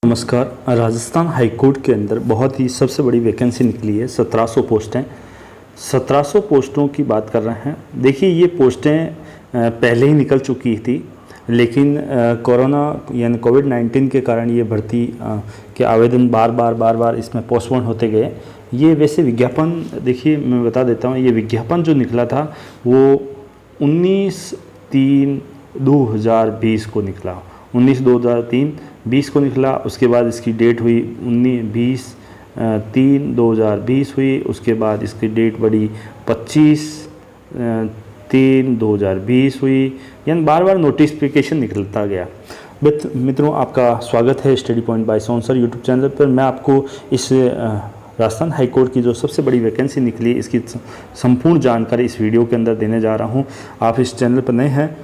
नमस्कार। Rajasthan high court के अंदर बहुत ही सबसे बड़ी वैकेंसी निकली है। 1700 पोस्टें, 1700 पोस्टों की बात कर रहे हैं। देखिए, ये पोस्टें पहले ही निकल चुकी थी, लेकिन कोरोना यानी कोविड-19 के कारण ये भर्ती के आवेदन बार बार इसमें पोस्टपोन होते गए। ये वैसे विज्ञापन, देखिए मैं बता देता हूँ, ये विज्ञापन जो निकला था वो 19/3/2020 को निकला। 19/2/2020 को निकला। उसके बाद इसकी डेट हुई 19/20/3/2020 हुई। उसके बाद इसकी डेट बढ़ी 25/3/2020 हुई। यानी बार बार नोटिफिकेशन निकलता गया। मित्रों, आपका स्वागत है study point by Sohan sir YouTube channel पर। मैं आपको इस राजस्थान हाई कोर्ट की जो सबसे बड़ी वैकेंसी निकली, इसकी संपूर्ण जानकारी इस वीडियो के अंदर देने जा रहा हूं। आप इस चैनल पर नए हैं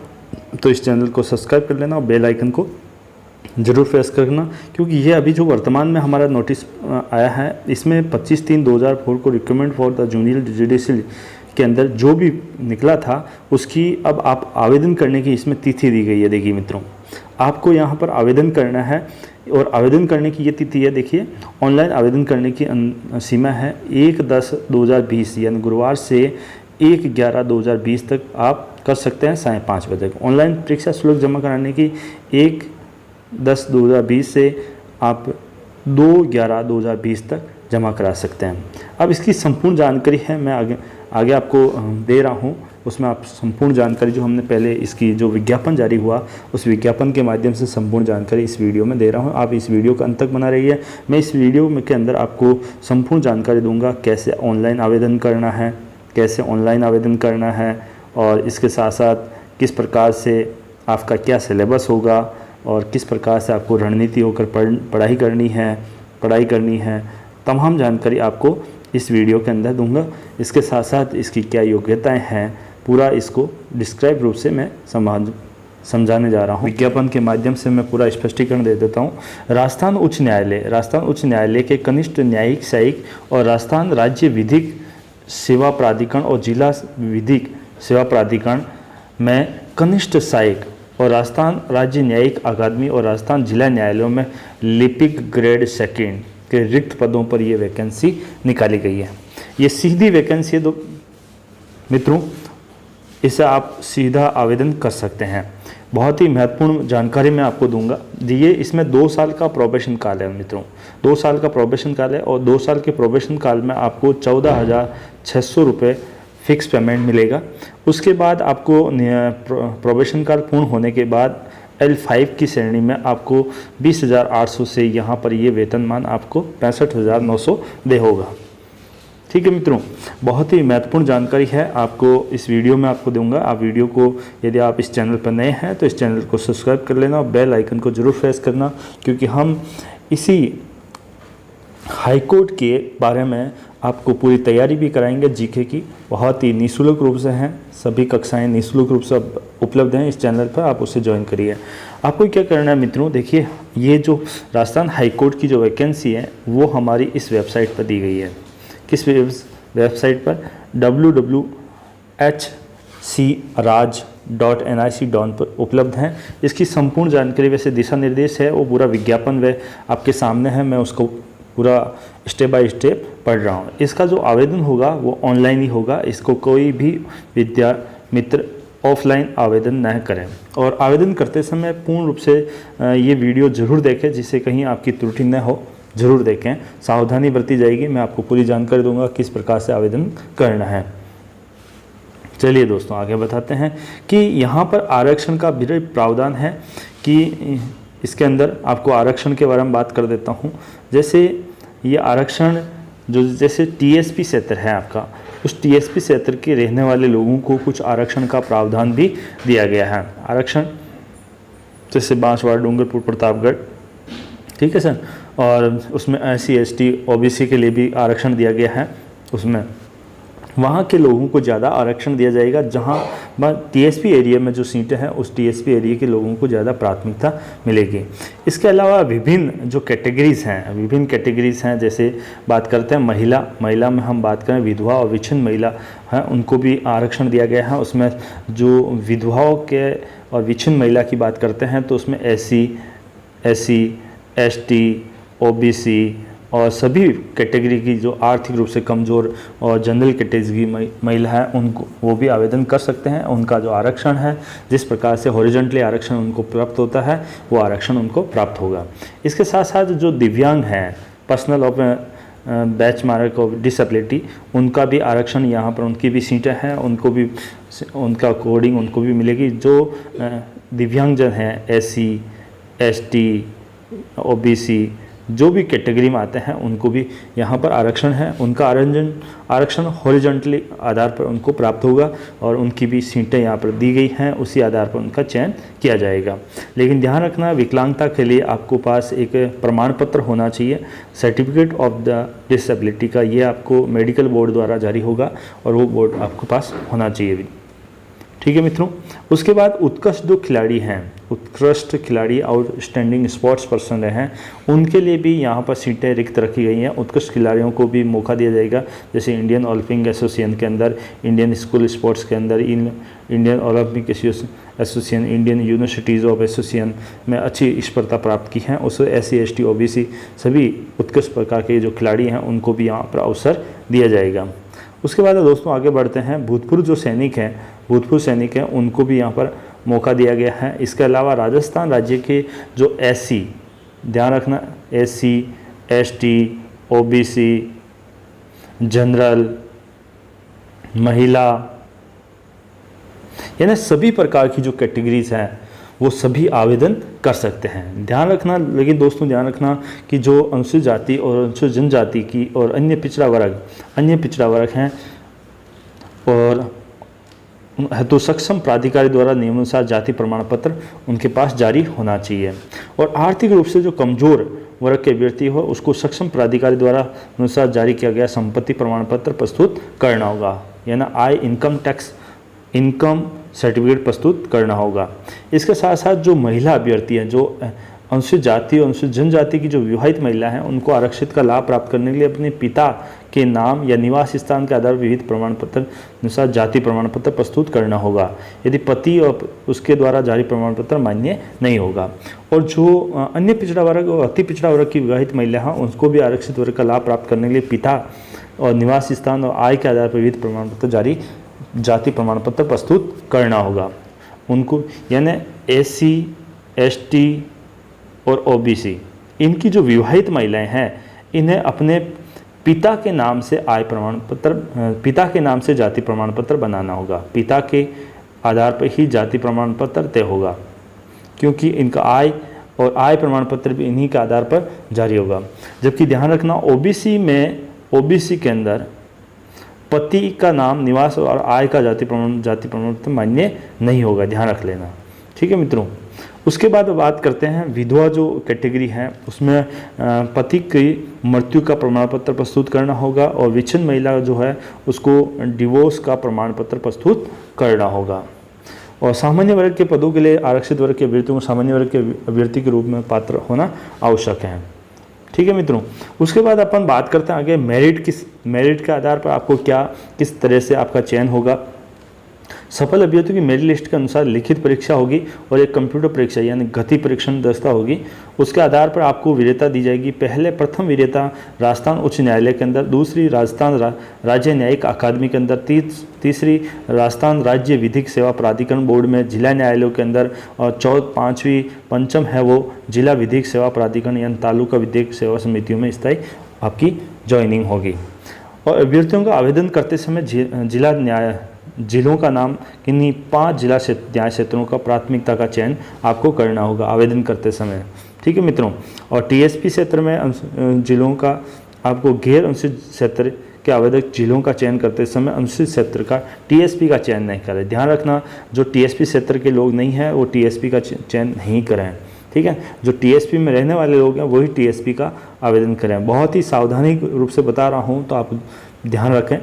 तो इस चैनल को सब्सक्राइब कर लेना और बेल आइकन को ज़रूर प्रेस करना, क्योंकि ये अभी जो वर्तमान में हमारा नोटिस आया है, इसमें 25/3/2004 को recruitment for the junior judicial के अंदर जो भी निकला था उसकी अब आप आवेदन करने की इसमें तिथि दी गई है। देखिए मित्रों, आपको यहाँ पर आवेदन करना है और आवेदन करने की ये तिथि है। देखिए, ऑनलाइन आवेदन करने की सीमा है 1/10/2020 यानी गुरुवार से 1/11/2020 तक आप कर सकते हैं 5:30 बजे। ऑनलाइन परीक्षा शुल्क जमा कराने की 1/10/2020 से आप 2/11/2020 तक जमा करा सकते हैं। अब इसकी संपूर्ण जानकारी है, मैं आगे आपको दे रहा हूँ। उसमें आप संपूर्ण जानकारी जो हमने पहले इसकी जो विज्ञापन जारी हुआ उस विज्ञापन के माध्यम से संपूर्ण जानकारी इस वीडियो में दे रहा हूँ। आप इस वीडियो को अंत तक बना रहिए। मैं इस वीडियो के अंदर आपको संपूर्ण जानकारी दूंगा, कैसे ऑनलाइन आवेदन करना है, कैसे ऑनलाइन आवेदन करना है, और इसके साथ साथ किस प्रकार से आपका क्या सिलेबस होगा और किस प्रकार से आपको रणनीति होकर पढ़ाई करनी है। तमाम जानकारी आपको इस वीडियो के अंदर दूंगा। इसके साथ साथ इसकी क्या योग्यताएं हैं, पूरा इसको डिस्क्राइब रूप से मैं समझाने जा रहा हूं। विज्ञापन के माध्यम से मैं पूरा स्पष्टीकरण दे देता हूं। राजस्थान उच्च न्यायालय के कनिष्ठ न्यायिक सहायक और राजस्थान राज्य विधिक सेवा प्राधिकरण और जिला विधिक सेवा प्राधिकरण में कनिष्ठ सहायक और राजस्थान राज्य न्यायिक अकादमी और राजस्थान जिला न्यायालयों में लिपिक ग्रेड 2 के रिक्त पदों पर ये वैकेंसी निकाली गई है। ये सीधी वैकेंसी है। तो मित्रों, इसे आप सीधा आवेदन कर सकते हैं। बहुत ही महत्वपूर्ण जानकारी मैं आपको दूंगा। ये इसमें 2 साल का प्रोबेशन काल है मित्रों, 2 साल का प्रोबेशन काल है, और 2 साल के प्रोबेशन काल में आपको 14,600 रुपये फिक्स पेमेंट मिलेगा। उसके बाद आपको प्रोबेशन काल पूर्ण होने के बाद L5 की श्रेणी में आपको 20,800 से यहाँ पर ये वेतनमान आपको 65,900 दे होगा। ठीक है मित्रों, बहुत ही महत्वपूर्ण जानकारी है, आपको इस वीडियो में आपको दूंगा। आप वीडियो को, यदि आप इस चैनल पर नए हैं तो इस चैनल को सब्सक्राइब कर लेना और बेल आइकन को ज़रूर प्रेस करना, क्योंकि हम इसी हाई कोर्ट के बारे में आपको पूरी तैयारी भी कराएंगे। जीके की बहुत ही निःशुल्क रूप से हैं, सभी कक्षाएं निःशुल्क रूप से उपलब्ध हैं इस चैनल पर, आप उससे ज्वाइन करिए। आपको क्या करना है मित्रों, देखिए ये जो राजस्थान हाई कोर्ट की जो वैकेंसी है वो हमारी इस वेबसाइट पर दी गई है। किस वेबसाइट पर? www.hcraj.nic.in पर उपलब्ध हैं। इसकी संपूर्ण जानकारी, वैसे दिशा निर्देश है वो पूरा विज्ञापन वे आपके सामने है, मैं उसको पूरा स्टेप बाय स्टेप पढ़ रहा हूँ। इसका जो आवेदन होगा वो ऑनलाइन ही होगा। इसको कोई भी विद्या मित्र ऑफलाइन आवेदन न करें, और आवेदन करते समय पूर्ण रूप से ये वीडियो ज़रूर देखें, जिससे कहीं आपकी त्रुटि न हो। ज़रूर देखें, सावधानी बरती जाएगी। मैं आपको पूरी जानकारी दूंगा किस प्रकार से आवेदन करना है। चलिए दोस्तों, आगे बताते हैं कि यहाँ पर आरक्षण का भी प्रावधान है कि इसके अंदर आपको आरक्षण के बारे में बात कर देता हूँ। जैसे ये आरक्षण जो जैसे TSP क्षेत्र है आपका, उस TSP क्षेत्र के रहने वाले लोगों को कुछ आरक्षण का प्रावधान भी दिया गया है। आरक्षण जैसे बांसवाड़ा, डूंगरपुर, प्रतापगढ़, ठीक है सर, और उसमें SC ST OBC के लिए भी आरक्षण दिया गया है। उसमें वहाँ के लोगों को ज़्यादा आरक्षण दिया जाएगा। जहाँ TSP एरिया में जो सीटें हैं उस TSP एरिया के लोगों को ज़्यादा प्राथमिकता मिलेगी। इसके अलावा विभिन्न जो कैटेगरीज़ हैं, जैसे बात करते हैं महिला में हम बात करें विधवा और विच्छिन्न महिला हैं, उनको भी आरक्षण दिया गया है। उसमें जो विधवाओं के और विच्छिन्न महिला की बात करते हैं तो उसमें SC SC ST, OBC और सभी कैटेगरी की जो आर्थिक रूप से कमज़ोर और जनरल कैटेगरी महिला है उनको वो भी आवेदन कर सकते हैं। उनका जो आरक्षण है, जिस प्रकार से हॉरिजॉन्टली आरक्षण उनको प्राप्त होता है, वो आरक्षण उनको प्राप्त होगा। इसके साथ साथ जो दिव्यांग हैं, personal of batch mark of disability, उनका भी आरक्षण यहाँ पर, उनकी भी सीटें हैं, उनको भी उनका कोडिंग उनको भी मिलेगी। जो दिव्यांगजन हैं, SC, ST, OBC जो भी कैटेगरी में आते हैं उनको भी यहाँ पर आरक्षण है। उनका आरक्षण हॉरिजॉन्टली आधार पर उनको प्राप्त होगा और उनकी भी सीटें यहाँ पर दी गई हैं, उसी आधार पर उनका चयन किया जाएगा। लेकिन ध्यान रखना, विकलांगता के लिए आपको पास एक प्रमाण पत्र होना चाहिए, सर्टिफिकेट ऑफ द डिसेबिलिटी का। ये आपको मेडिकल बोर्ड द्वारा जारी होगा और वो बोर्ड आपके पास होना चाहिए। ठीक है मित्रों, उसके बाद उत्कृष्ट जो खिलाड़ी हैं, उत्कृष्ट खिलाड़ी आउटस्टैंडिंग स्पोर्ट्स पर्सन रहे हैं, उनके लिए भी यहाँ पर सीटें रिक्त रखी गई हैं। उत्कृष्ट खिलाड़ियों को भी मौका दिया जाएगा, जैसे इंडियन ओलंपिक एसोसिएशन के अंदर, इंडियन स्कूल स्पोर्ट्स के अंदर, Indian Olympic association, Indian universities of association में अच्छी स्पर्धा प्राप्त की हैं। उस SC, ST, OBC सभी उत्कृष्ट प्रकार के जो खिलाड़ी हैं उनको भी यहाँ पर अवसर दिया जाएगा। उसके बाद दोस्तों आगे बढ़ते हैं, भूतपूर्व जो सैनिक हैं उनको भी यहाँ पर मौका दिया गया है। इसके अलावा राजस्थान राज्य के जो SC, ध्यान रखना, SC, ST, OBC, जनरल, महिला, यानी सभी प्रकार की जो कैटेगरीज हैं वो सभी आवेदन कर सकते हैं। ध्यान रखना, लेकिन दोस्तों ध्यान रखना कि जो अनुसूचित जाति और अनुसूचित जनजाति की और अन्य पिछड़ा वर्ग हैं और तो सक्षम प्राधिकारी द्वारा नियमानुसार जाति प्रमाण पत्र उनके पास जारी होना चाहिए। और आर्थिक रूप से जो कमजोर वर्ग के व्यक्ति हो उसको सक्षम प्राधिकारी द्वारा अनुसार जारी किया गया संपत्ति प्रमाण पत्र प्रस्तुत करना होगा, यानी इनकम सर्टिफिकेट प्रस्तुत करना होगा। इसके साथ साथ जो महिला अभ्यर्थी हैं, जो अनुसूचित जाति और अनुसूचित जनजाति की जो विवाहित महिला हैं, उनको आरक्षित का लाभ प्राप्त करने के लिए अपने पिता के नाम या निवास स्थान के आधार पर विविध प्रमाण पत्र अनुसार जाति प्रमाण पत्र प्रस्तुत करना होगा। यदि पति और उसके द्वारा जारी प्रमाण पत्र मान्य नहीं होगा। और जो अन्य पिछड़ा वर्ग और अति पिछड़ा वर्ग की विवाहित महिला हैं, उनको भी आरक्षित वर्ग का लाभ प्राप्त करने के लिए पिता और निवास स्थान और आय के आधार पर विविध प्रमाण पत्र जाति प्रमाण पत्र प्रस्तुत करना होगा उनको, यानी SC, ST और OBC, इनकी जो विवाहित महिलाएं हैं इन्हें अपने पिता के नाम से आय प्रमाण पत्र, पिता के नाम से जाति प्रमाण पत्र बनाना होगा। पिता के आधार पर ही जाति प्रमाण पत्र तय होगा, क्योंकि इनका आय और आय प्रमाण पत्र भी इन्हीं के आधार पर जारी होगा। जबकि ध्यान रखना, OBC के अंदर पति का नाम, निवास और आय का जाति प्रमाण पत्र मान्य नहीं होगा, ध्यान रख लेना। ठीक है मित्रों, उसके बाद बात करते हैं विधवा जो कैटेगरी है, उसमें पति की मृत्यु का प्रमाण पत्र प्रस्तुत करना होगा और विच्छिन्न महिला जो है उसको डिवोर्स का प्रमाण पत्र प्रस्तुत करना होगा। और सामान्य वर्ग के पदों के लिए आरक्षित वर्ग के अभ्यर्थियों को सामान्य वर्ग के अभ्यर्थी के रूप में पात्र होना आवश्यक है। ठीक है मित्रों, उसके बाद अपन बात करते हैं आगे मेरिट के आधार पर आपको किस तरह से आपका चयन होगा। सफल अभ्यर्थियों की मेरिट लिस्ट के अनुसार लिखित परीक्षा होगी और एक कंप्यूटर परीक्षा यानी गति परीक्षण दस्ता होगी। उसके आधार पर आपको वरीयता दी जाएगी। प्रथम वरीयता राजस्थान उच्च न्यायालय के अंदर, दूसरी राजस्थान राज्य न्यायिक अकादमी के अंदर, तीसरी राजस्थान राज्य विधिक सेवा प्राधिकरण बोर्ड में जिला न्यायालयों के अंदर, और पंचम है वो जिला विधिक सेवा प्राधिकरण यानी तालुका विधिक सेवा समितियों में स्थायी आपकी ज्वाइनिंग होगी। और अभ्यर्थियों का आवेदन करते समय जिलों का नाम किन्हीं 5 जिला न्याय क्षेत्रों का प्राथमिकता का चयन आपको करना होगा आवेदन करते समय। ठीक है मित्रों, और TSP क्षेत्र में जिलों का आपको गैर अनुसूचित क्षेत्र के आवेदक जिलों का चयन करते समय अनुसूचित क्षेत्र का TSP का चयन नहीं करें। ध्यान रखना, जो TSP क्षेत्र के लोग नहीं हैं वो TSP का चयन नहीं करें। ठीक है, जो TSP में रहने वाले लोग हैं वही TSP का आवेदन करें। बहुत ही सावधानी रूप से बता रहा हूँ, तो आप ध्यान रखें।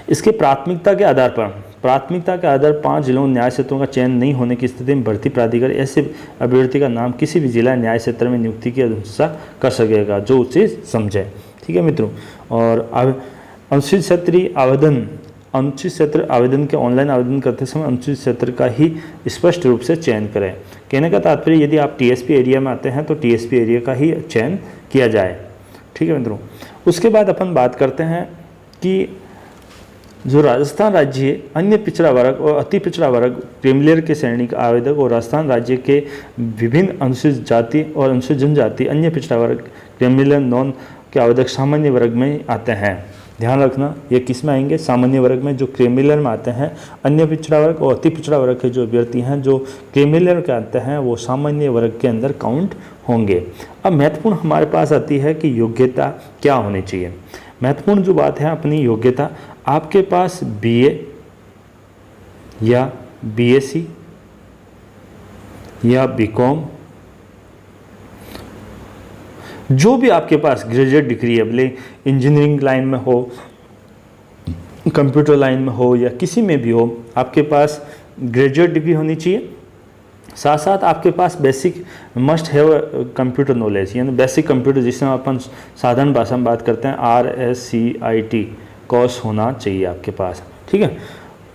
इसके प्राथमिकता के आधार पर 5 जिलों न्याय क्षेत्रों का चयन नहीं होने की स्थिति में भर्ती प्राधिकारी ऐसे अभ्यर्थी का नाम किसी भी जिला न्याय क्षेत्र में नियुक्ति की अनुशंसा कर सकेगा जो उचित समझे। ठीक है मित्रों, और अनुसूचित क्षेत्रीय आवेदन अनुचित क्षेत्र आवेदन के ऑनलाइन आवेदन करते समय अनुचित क्षेत्र का ही स्पष्ट रूप से चयन करें। कहने का तात्पर्य यदि आप टीएसपी एरिया में आते हैं तो टीएसपी एरिया का ही चयन किया जाए। ठीक है मित्रों, उसके बाद अपन बात करते हैं कि जो राजस्थान राज्य अन्य पिछड़ा वर्ग और अति पिछड़ा वर्ग क्रीमिलेयर के श्रेणी का आवेदक और राजस्थान राज्य के विभिन्न अनुसूचित जाति और अनुसूचित जनजाति अन्य पिछड़ा वर्ग क्रीमिलेयर नॉन के आवेदक सामान्य वर्ग में आते हैं। ध्यान रखना, ये किस में आएंगे? सामान्य वर्ग में। जो क्रीमिलेयर में आते हैं अन्य पिछड़ा वर्ग और अति पिछड़ा वर्ग के जो अभ्यर्थी हैं जो क्रीमिलेयर के आते हैं वो सामान्य वर्ग के अंदर काउंट होंगे। अब महत्वपूर्ण हमारे पास आती है कि योग्यता क्या होनी चाहिए। महत्वपूर्ण जो बात है अपनी योग्यता, आपके पास बीए या बीएससी या बीकॉम, जो भी आपके पास ग्रेजुएट डिग्री है, भले इंजीनियरिंग लाइन में हो, कंप्यूटर लाइन में हो या किसी में भी हो, आपके पास ग्रेजुएट डिग्री होनी चाहिए। साथ साथ आपके पास basic must have computer knowledge, यानी बेसिक कंप्यूटर जिसमें अपन साधारण भाषा में बात करते हैं RSCIT कोर्स होना चाहिए आपके पास। ठीक है,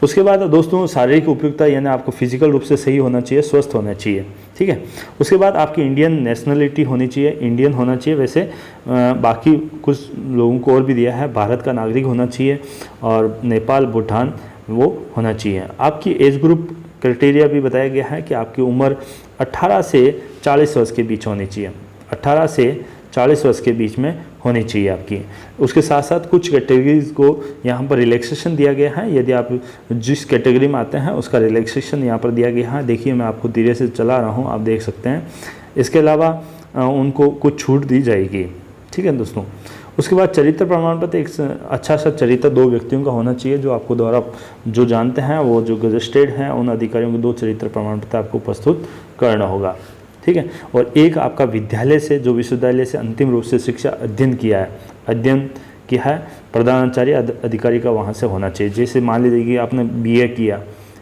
उसके बाद दोस्तों शारीरिक उपयुक्तता, यानी आपको फिजिकल रूप से सही होना चाहिए, स्वस्थ होना चाहिए। ठीक है, उसके बाद आपकी इंडियन नेशनलिटी होनी चाहिए, इंडियन होना चाहिए। वैसे बाकी कुछ लोगों को और भी दिया है, भारत का नागरिक होना चाहिए और नेपाल भूटान वो होना चाहिए। आपकी एज ग्रुप क्राइटेरिया भी बताया गया है कि आपकी उम्र 18 से 40 वर्ष के बीच होनी चाहिए, 18 से 40 वर्ष के बीच में होनी चाहिए आपकी। उसके साथ साथ कुछ कैटेगरीज को यहाँ पर रिलैक्सेशन दिया गया है। यदि आप जिस कैटेगरी में आते हैं उसका रिलैक्सेशन यहाँ पर दिया गया है। देखिए मैं आपको धीरे से चला रहा हूँ, आप देख सकते हैं। इसके अलावा उनको कुछ छूट दी जाएगी। ठीक है दोस्तों, उसके बाद चरित्र प्रमाण पत्र, एक अच्छा सा चरित्र 2 व्यक्तियों का होना चाहिए जो आपको द्वारा जो जानते हैं, वो जो गजेस्टेड हैं उन अधिकारियों को 2 चरित्र प्रमाण पत्र आपको प्रस्तुत करना होगा। ठीक है, और एक आपका विद्यालय से, जो विश्वविद्यालय से अंतिम रूप से शिक्षा अध्ययन किया है प्रधानाचार्य अधिकारी का वहाँ से होना चाहिए। जैसे मान लीजिए कि आपने बीए किया,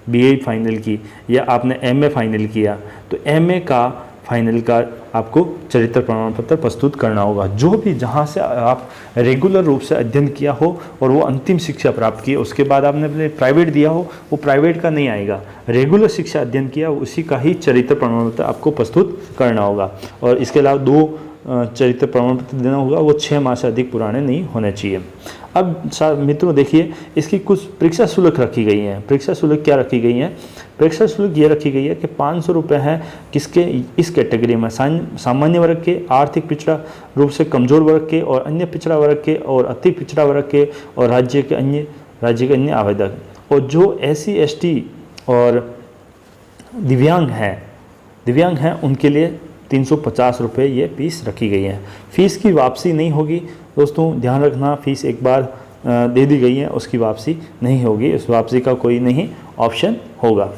बीए फाइनल की, या आपने एमए फाइनल किया, तो एमए का फाइनल का आपको चरित्र प्रमाण पत्र प्रस्तुत करना होगा। जो भी जहाँ से आप रेगुलर रूप से अध्ययन किया हो और वो अंतिम शिक्षा प्राप्त की, उसके बाद आपने अपने प्राइवेट दिया हो, वो प्राइवेट का नहीं आएगा। रेगुलर शिक्षा अध्ययन किया उसी का ही चरित्र प्रमाण पत्र आपको प्रस्तुत करना होगा। और इसके अलावा 2 चरित्र प्रमाण पत्र देना होगा, वो 6 माह से अधिक पुराने नहीं होने चाहिए। अब मित्रों देखिए, इसकी कुछ परीक्षा शुल्क रखी गई है। परीक्षा शुल्क क्या रखी गई है? परीक्षा शुल्क ये रखी गई है कि 500 रुपये है किसके? इस कैटेगरी में सामान्य वर्ग के, आर्थिक पिछड़ा रूप से कमजोर वर्ग के और अन्य पिछड़ा वर्ग के और अति पिछड़ा वर्ग के और राज्य के अन्य आवेदक, और जो SC ST और दिव्यांग हैं उनके लिए 350 रुपये ये फीस रखी गई है। फीस की वापसी नहीं होगी दोस्तों, ध्यान रखना। फीस एक बार दे दी गई है, उसकी वापसी नहीं होगी, उस वापसी का कोई नहीं ऑप्शन होगा।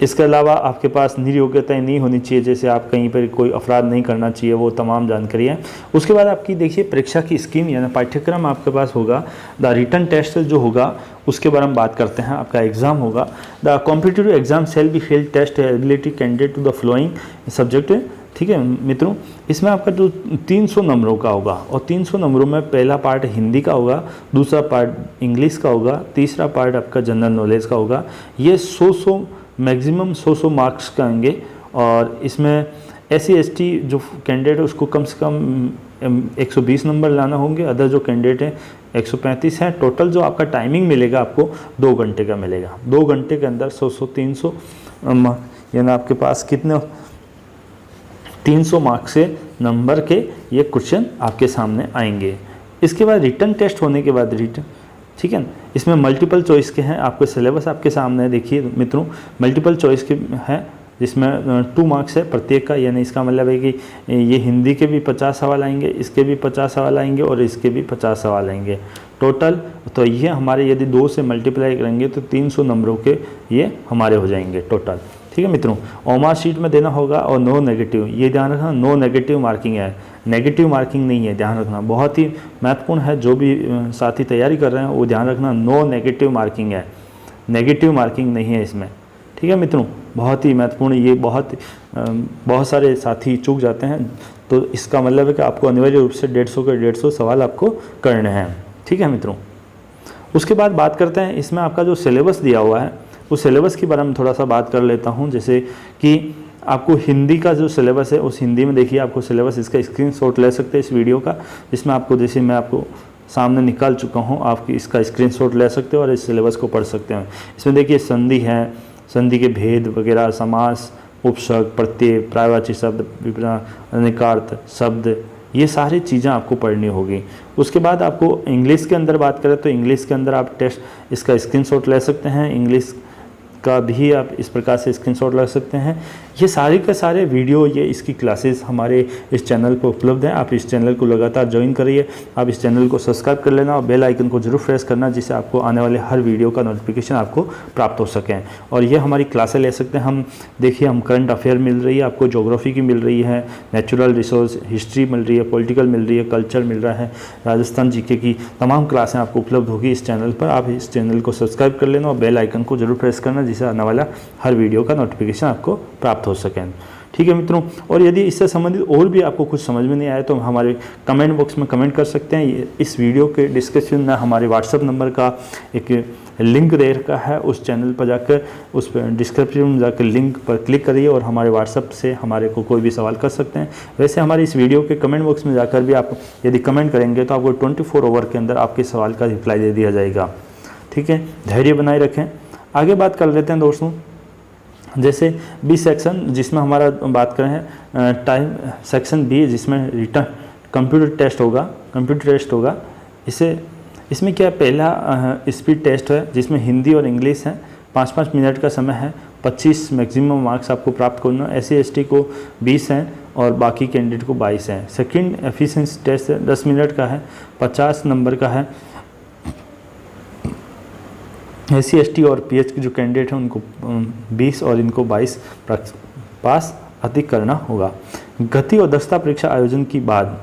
इसके अलावा आपके पास निर्योग्यताएं नहीं होनी चाहिए, जैसे आप कहीं पर कोई अपराध नहीं करना चाहिए, वो तमाम जानकारी है। उसके बाद आपकी देखिए परीक्षा की स्कीम यानी पाठ्यक्रम आपके पास होगा। द रिटन टेस्ट जो होगा उसके बारे में बात करते हैं। आपका एग्जाम होगा, the competitive exam shall be fail test ability candidate to the following subject. ठीक है मित्रों, इसमें आपका जो 300 नंबरों का होगा, और 300 नंबरों में पहला पार्ट हिंदी का होगा, दूसरा पार्ट इंग्लिश का होगा, तीसरा पार्ट आपका जनरल नॉलेज का होगा। ये 100 मैक्सिमम 100 मार्क्स का आएंगे। और इसमें SC ST जो कैंडिडेट है उसको कम से कम 120 नंबर लाना होंगे। अदर जो कैंडिडेट हैं 135 हैं। टोटल जो आपका टाइमिंग मिलेगा आपको 2 घंटे का मिलेगा। 2 घंटे के अंदर 100-300 यानी आपके पास कितने 300 मार्क्स से नंबर के ये क्वेश्चन आपके सामने आएंगे। इसके बाद रिटन टेस्ट होने के बाद ठीक है, इसमें मल्टीपल चॉइस के हैं। आपके सिलेबस आपके सामने है, देखिए मित्रों मल्टीपल चॉइस के हैं जिसमें 2 मार्क्स है प्रत्येक का। यानी इसका मतलब है कि ये हिंदी के भी 50 सवाल आएंगे, इसके भी 50 सवाल आएंगे और इसके भी 50 सवाल आएंगे टोटल। तो ये हमारे यदि 2 से मल्टीप्लाई करेंगे तो 300 नंबरों के ये हमारे हो जाएंगे टोटल। ठीक है मित्रों, ओमार शीट में देना होगा और नो नेगेटिव, ये ध्यान रखना, नो नेगेटिव मार्किंग है, नेगेटिव मार्किंग नहीं है, ध्यान रखना, बहुत ही महत्वपूर्ण है। जो भी साथी तैयारी कर रहे हैं वो ध्यान रखना, नो नेगेटिव मार्किंग है, नेगेटिव मार्किंग नहीं है इसमें। ठीक है मित्रों, बहुत ही महत्वपूर्ण, ये बहुत सारे साथी चूक जाते हैं। तो इसका मतलब है कि आपको अनिवार्य रूप से 150 के 150 सवाल आपको करने हैं। ठीक है मित्रों। उसके बाद बात करते हैं इसमें आपका जो सिलेबस दिया हुआ है उस सिलेबस के बारे में थोड़ा सा बात कर लेता हूँ। जैसे कि आपको हिंदी का जो सिलेबस है उस हिंदी में देखिए आपको सिलेबस इसका स्क्रीनशॉट ले सकते हैं इस वीडियो का, जिसमें आपको जैसे मैं आपको सामने निकाल चुका हूँ, आप इसका स्क्रीनशॉट ले सकते हो और इस सिलेबस को पढ़ सकते हैं। इसमें देखिए संधि है, संधि के भेद वगैरह, समास, उपसर्ग, प्रत्यय, पर्यायवाची शब्द, विपरीत, अनेकार्थ शब्द, ये सारी चीज़ें आपको पढ़नी होगी। उसके बाद आपको इंग्लिश के अंदर बात करें तो इंग्लिश के अंदर आप टेस्ट इसका स्क्रीनशॉट ले सकते हैं, इंग्लिश का भी आप इस प्रकार से स्क्रीनशॉट ले सकते हैं। ये सारे के सारे वीडियो, ये इसकी क्लासेस हमारे इस चैनल पर उपलब्ध हैं। आप इस चैनल को लगातार ज्वाइन करिए, आप इस चैनल को सब्सक्राइब कर लेना और बेल आइकन को जरूर प्रेस करना, जिससे आपको आने वाले हर वीडियो का नोटिफिकेशन आपको प्राप्त हो सकें। और ये हमारी क्लासें ले सकते हैं हम, देखिए हम करंट अफेयर मिल रही है आपको, ज्योग्राफी की मिल रही है, नेचुरल रिसोर्स, हिस्ट्री मिल रही है, पॉलिटिकल मिल रही है, कल्चर मिल रहा है, राजस्थान जीके की तमाम क्लासें आपको उपलब्ध होगी इस चैनल पर। आप इस चैनल को सब्सक्राइब कर लेना और बेल आइकन को जरूर प्रेस करना, जिससे आने वाला हर वीडियो का नोटिफिकेशन आपको प्राप्त हो सके। ठीक है मित्रों, और यदि इससे संबंधित और भी आपको कुछ समझ में नहीं आया तो हमारे कमेंट बॉक्स में कमेंट कर सकते हैं। इस वीडियो के डिस्क्रिप्शन में हमारे व्हाट्सएप नंबर का एक लिंक दे रखा है, उस चैनल पर जाकर उस डिस्क्रिप्शन में जाकर लिंक पर क्लिक करिए और हमारे व्हाट्सएप से हमारे को कोई भी सवाल कर सकते हैं। वैसे हमारे इस वीडियो के कमेंट बॉक्स में जाकर भी आप यदि कमेंट करेंगे तो आपको 24 आवर के अंदर आपके सवाल का रिप्लाई दे दिया जाएगा। ठीक है, धैर्य बनाए रखें। आगे बात कर लेते हैं दोस्तों, जैसे बी सेक्शन जिसमें हमारा बात करें टाइम, सेक्शन बी जिसमें रिटर्न कंप्यूटर टेस्ट होगा। इसमें क्या पहला स्पीड टेस्ट है जिसमें हिंदी और इंग्लिश है, 5-5 मिनट का समय है, 25 मैक्सिमम मार्क्स आपको प्राप्त करना। SC/ST को 20 हैं और बाकी कैंडिडेट को 22 हैं। सेकंड एफिशिएंसी टेस्ट 10 मिनट का है, 50 नंबर का है। SC/ST और PH के जो कैंडिडेट हैं उनको 20 और इनको 22 पास अधिक करना होगा। गति और दक्षता परीक्षा आयोजन की बाद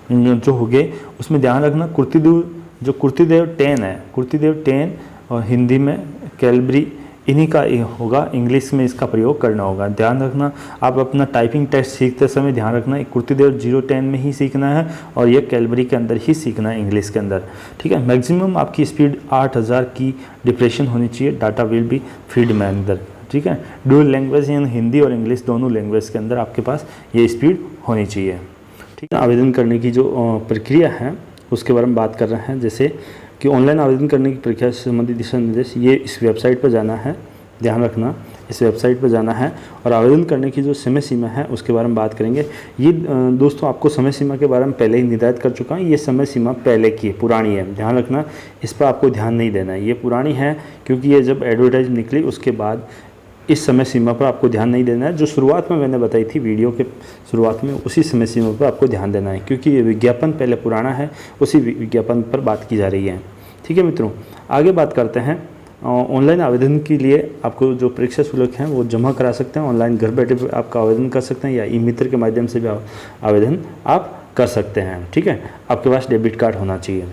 जो हो गए उसमें ध्यान रखना, कुर्तीदेव 10 है, कुर्तीदेव 10 और हिंदी में कैलबरी इन्हीं का होगा, इंग्लिश में इसका प्रयोग करना होगा। ध्यान रखना, आप अपना टाइपिंग टेस्ट सीखते समय ध्यान रखना कुर्तीदेव 010 में ही सीखना है और ये कैलबरी के अंदर ही सीखना है, इंग्लिश के अंदर। ठीक है, मैक्सिमम आपकी स्पीड 8000 की डिप्रेशन होनी चाहिए। डाटा विल बी फीड में अंदर। ठीक है, डुअल लैंग्वेज यानी हिंदी और इंग्लिश दोनों लैंग्वेज के अंदर आपके पास ये स्पीड होनी चाहिए। ठीक है, आवेदन करने की जो प्रक्रिया है उसके बारे में बात कर रहे हैं। जैसे कि ऑनलाइन आवेदन करने की प्रक्रिया से संबंधित दिशा निर्देश, ये इस वेबसाइट पर जाना है, ध्यान रखना इस वेबसाइट पर जाना है और आवेदन करने की जो समय सीमा है उसके बारे में बात करेंगे। ये दोस्तों आपको समय सीमा के बारे में पहले ही निर्धारित कर चुका हूँ, ये समय सीमा पहले की है, पुरानी है, ध्यान रखना, इस पर आपको ध्यान नहीं देना है। ये पुरानी है क्योंकि ये जब एडवर्टाइज निकली उसके बाद इस समय सीमा पर आपको ध्यान नहीं देना है। जो शुरुआत में मैंने बताई थी वीडियो के शुरुआत में, उसी समय सीमा पर आपको ध्यान देना है क्योंकि ये विज्ञापन पहले पुराना है, उसी विज्ञापन पर बात की जा रही है। ठीक है मित्रों, आगे बात करते हैं। ऑनलाइन आवेदन के लिए आपको जो परीक्षा शुल्क हैं वो जमा करा सकते हैं, ऑनलाइन घर बैठे आपका आवेदन कर सकते हैं या ई मित्र के माध्यम से भी आवेदन आप कर सकते हैं। ठीक है, आपके पास डेबिट कार्ड होना चाहिए।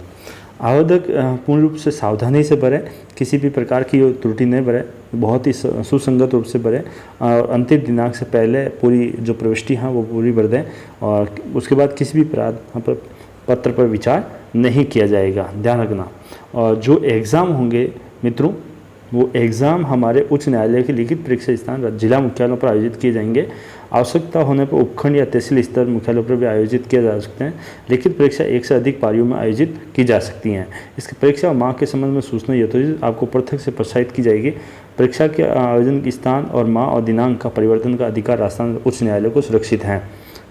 आवेदक पूर्ण रूप से सावधानी से भरें, किसी भी प्रकार की त्रुटि नहीं भरें, बहुत ही सुसंगत रूप से भरें और अंतिम दिनांक से पहले पूरी जो प्रविष्टि हैं वो पूरी भर दें और उसके बाद किसी भी पत्र पर विचार नहीं किया जाएगा, ध्यान रखना। और जो एग्ज़ाम होंगे मित्रों वो एग्ज़ाम हमारे उच्च न्यायालय के लिखित परीक्षा स्थान जिला मुख्यालयों पर आयोजित किए जाएंगे। आवश्यकता होने पर उपखंड या तहसील स्तर मुख्यालयों पर भी आयोजित किया जा सकते हैं। लिखित परीक्षा एक से अधिक पारियों में आयोजित की जा सकती हैं। इसकी परीक्षा और माह के संबंध में सूचना यथोचित आपको पृथक से प्रसारित की जाएगी। परीक्षा के आयोजन के स्थान और माह और दिनांक का परिवर्तन का अधिकार राजस्थान उच्च न्यायालय को सुरक्षित है।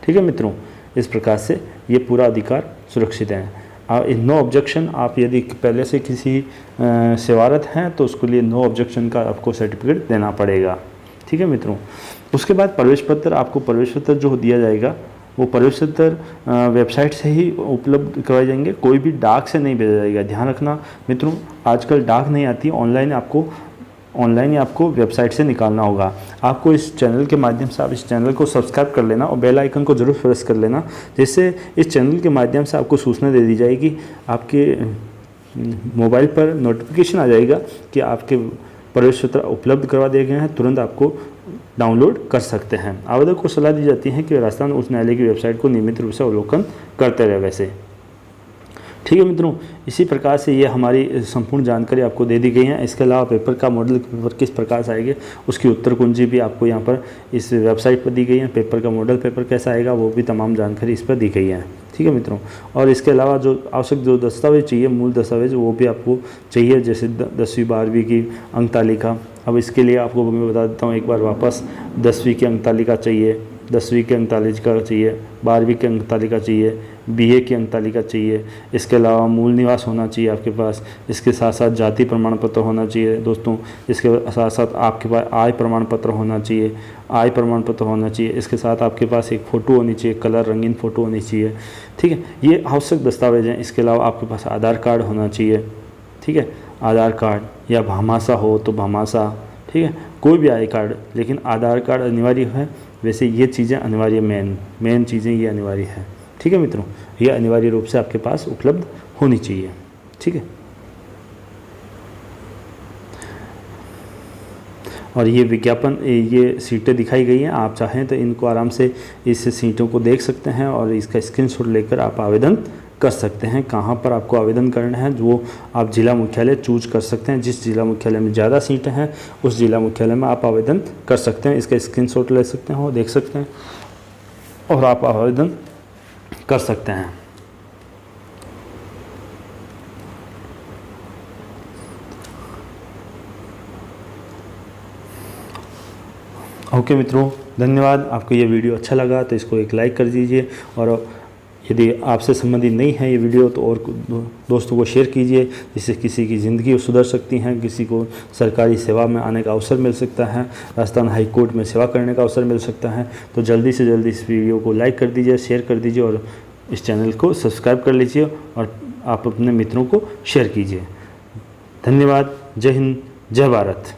ठीक है मित्रों, इस प्रकार से ये पूरा अधिकार सुरक्षित है। नो ऑब्जेक्शन, आप यदि पहले से किसी सेवारत हैं तो उसके लिए नो ऑब्जेक्शन का आपको सर्टिफिकेट देना पड़ेगा। ठीक है मित्रों, उसके बाद प्रवेश पत्र, आपको प्रवेश पत्र जो दिया जाएगा वो प्रवेश पत्र वेबसाइट से ही उपलब्ध करवाए जाएंगे, कोई भी डाक से नहीं भेजा जाएगा। ध्यान रखना मित्रों, आजकल डाक नहीं आती, ऑनलाइन ही आपको वेबसाइट से निकालना होगा। आपको इस चैनल के माध्यम से आप इस चैनल को सब्सक्राइब कर लेना और बेल आइकन को जरूर प्रेस कर लेना, जिससे इस चैनल के माध्यम से आपको सूचना दे दी जाएगी, आपके मोबाइल पर नोटिफिकेशन आ जाएगा कि आपके प्रवेश पत्र उपलब्ध करवा दिए गए हैं, तुरंत आपको डाउनलोड कर सकते हैं। आवेदक को सलाह दी जाती है कि राजस्थान उच्च न्यायालय की वेबसाइट को नियमित रूप से अवलोकन करते रहे। वैसे ठीक है मित्रों, इसी प्रकार से ये हमारी संपूर्ण जानकारी आपको दे दी गई है। इसके अलावा पेपर का मॉडल पेपर किस प्रकार से आएंगे उसकी उत्तर कुंजी भी आपको यहाँ पर इस वेबसाइट पर दी गई है। पेपर का मॉडल पेपर कैसा आएगा वो भी तमाम जानकारी इस पर दी गई है। ठीक है मित्रों, और इसके अलावा जो आवश्यक जो दस्तावेज चाहिए, मूल दस्तावेज, वो भी आपको चाहिए, जैसे 10वीं 12वीं की अंक तालिका। अब इसके लिए आपको मैं बता देता हूँ एक बार वापस, 10वीं की अंक तालिका चाहिए, 10वीं की अंक तालिका चाहिए, 12वीं की अंक तालिका चाहिए, BA की अंक तालिका चाहिए। इसके अलावा मूल निवास होना चाहिए आपके पास। इसके साथ साथ जाति प्रमाण पत्र होना चाहिए दोस्तों। इसके साथ साथ आपके पास आय प्रमाण पत्र होना चाहिए, आय प्रमाण पत्र होना चाहिए। इसके साथ आपके पास एक फ़ोटो होनी चाहिए, कलर रंगीन फ़ोटो होनी चाहिए। ठीक है, ये आवश्यक दस्तावेज हैं। इसके अलावा आपके पास आधार कार्ड होना चाहिए। ठीक है, आधार कार्ड या भामाशाह हो तो भामाशाह, ठीक है, कोई भी आई कार्ड, लेकिन आधार कार्ड अनिवार्य है। वैसे ये चीज़ें अनिवार्य, मेन चीज़ें ये अनिवार्य है। ठीक है मित्रों, ये अनिवार्य रूप से आपके पास उपलब्ध होनी चाहिए। ठीक है, और ये विज्ञापन, ये सीटें दिखाई गई हैं। आप चाहें तो इनको आराम से इस सीटों को देख सकते हैं और इसका स्क्रीनशॉट लेकर आप आवेदन कर सकते हैं। कहाँ पर आपको आवेदन करना है वो आप जिला मुख्यालय चूज कर सकते हैं। जिस जिला मुख्यालय में ज़्यादा सीटें हैं उस जिला मुख्यालय में आप आवेदन कर सकते हैं। इसका स्क्रीनशॉट ले सकते हैं और देख सकते हैं और आप आवेदन कर सकते हैं। ओके मित्रों, धन्यवाद। आपको ये वीडियो अच्छा लगा तो इसको एक लाइक कर दीजिए, और यदि आपसे संबंधित नहीं है ये वीडियो तो और दोस्तों को शेयर कीजिए, जिससे किसी की ज़िंदगी सुधर सकती हैं, किसी को सरकारी सेवा में आने का अवसर मिल सकता है, राजस्थान हाई कोर्ट में सेवा करने का अवसर मिल सकता है। तो जल्दी से जल्दी इस वीडियो को लाइक कर दीजिए, शेयर कर दीजिए और इस चैनल को सब्सक्राइब कर लीजिए और आप अपने मित्रों को शेयर कीजिए। धन्यवाद। जय हिंद, जय भारत।